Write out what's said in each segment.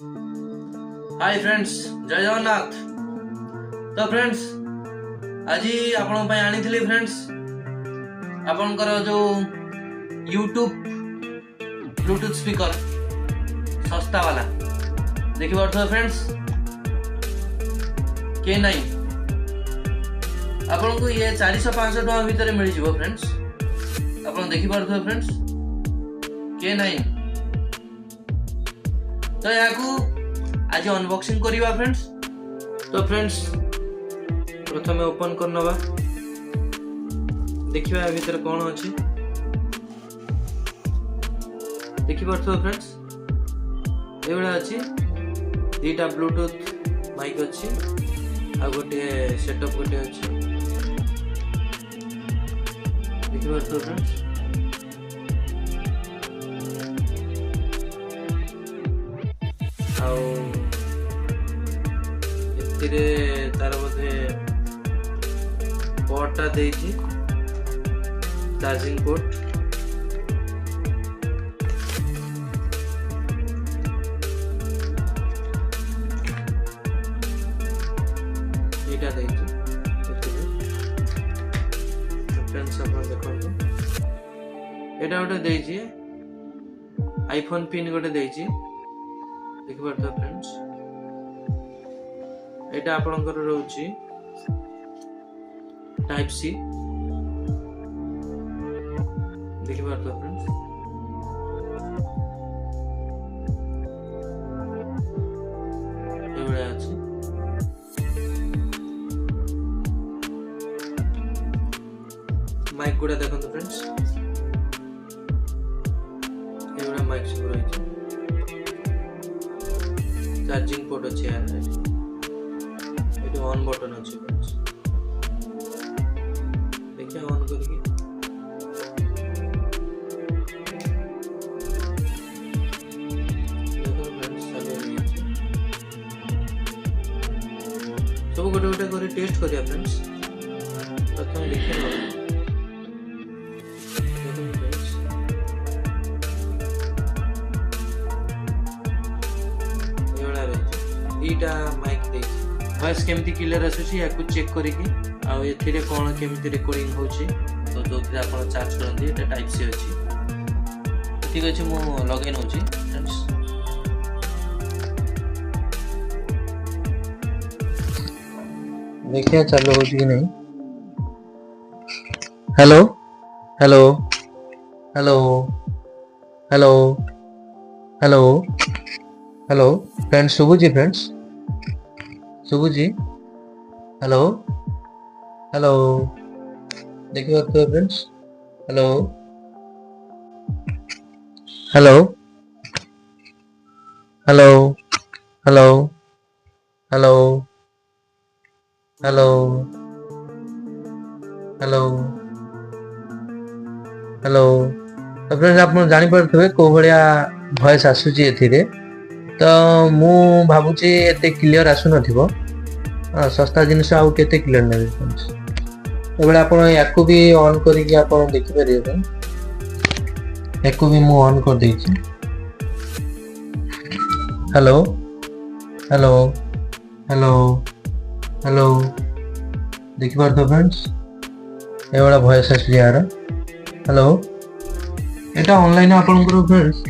Hi friends, जय जगन्नाथ। तो friends आज आपण ପାଇଁ ଆଣିଥିଲି फ्रेंड्स आपणकर जो यूट्यूब ब्लूटूथ स्पीकर सस्ता वाला देखि पारथो फ्रेंड्स K9 आपन को ये 400-500 टका भीतर मिल जिवो फ्रेंड्स। आपन देखि पारथो फ्रेंड्स K9 तो याकू आज अनबॉक्सिंग करिवा फ्रेंड्स। तो फ्रेंड्स प्रथमे ओपन कर नवा देखिबा भीतर कोन अछि देखि पारथो फ्रेंड्स एवडा अछि दीटा ब्लूटूथ माइक अछि आ गोटे सेटअप गोटे अछि देखि पारथो फ्रेंड्स। तार बोधे पोर्टा देइछि चार्जिंग पोर्ट एटा देइछि फ्रेंड्स अपन देखो एटा गोटे देइछि आईफोन पिन गोटे देइछि देखि पारथो फ्रेंड्स। एटा आपनकर रहउची टाइप सी देखि पारथो फ्रेंड्स। एवडा अछि माइक गुडा देखंतु फ्रेंड्स एवडा माइक सब रहिछि चार्जिंग पोर्ट अछि यार ऑन बटन अछि फ्रेंड्स देखिए ऑन करके देखो फ्रेंड्स सब गोटे गोटे करे टेस्ट करिया फ्रेंड्स। प्रथम देखिए देखो फ्रेंड्स एवडा रे ईटा माइक देखि वॉइस केमती क्लियर आसुची या कुछ चेक करिकी आ एथिरे कोन केमती रिकॉर्डिंग होची तो जोथि आपण चार्ज करंती एटा टाइप सी अछि ठीक अछि मु लॉगिन होची फ्रेंड्स। देखिए चालू होची कि नहीं। Hello hello hello hello hello hello friends सुबुजी फ्रेंड्स सुबुजी हेलो हेलो देखिए तो friends hello hello hello hello hello hello hello hello तो फ्रेंड्स आप जानि पारथबे को भलिया वॉइस आसुची एथिरे तो मु भाबुची एते क्लियर आसु नथिबो सस्ता जिनिस आउ केते क्लियर नै फ्रेंड्स। एबे आपण याकू भी ऑन करिके आपण देखि परिबे याकू भी मु ऑन कर देछि हेलो हेलो हेलो हेलो देखि पारथो फ्रेंड्स एवडा वॉइस आसी यार हेलो एटा ऑनलाइन आपण करो फ्रेंड्स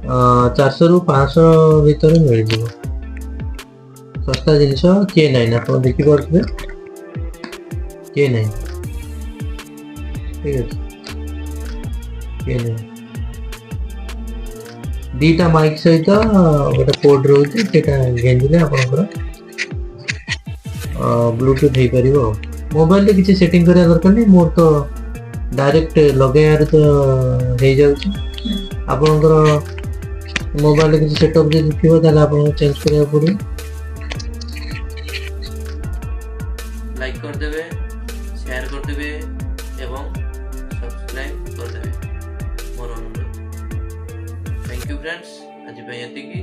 400 रु 500 भीतर मिल जिवो सस्ता जिनिस K9 आप देखि पारथबे K9 ठीक है K9 दीटा माइक सहित गोटे पोर्ट रहउची सेटा गेंजिले आपनकर ब्लूटूथ हे परिबो। मोबाइल रे किछि सेटिंग करिया दरकार नै मोर तो डायरेक्ट लगायार तो हे जाउची आपनकर मोबाइल रे किछि सेटअप जे थिबो ताले आपन चेंज करिया पड़ो। लाइक कर देबे शेयर कर देबे एवं सब्सक्राइब कर देबे मोर अनुरोध। थैंक यू फ्रेंड्स आज पे एतिकी।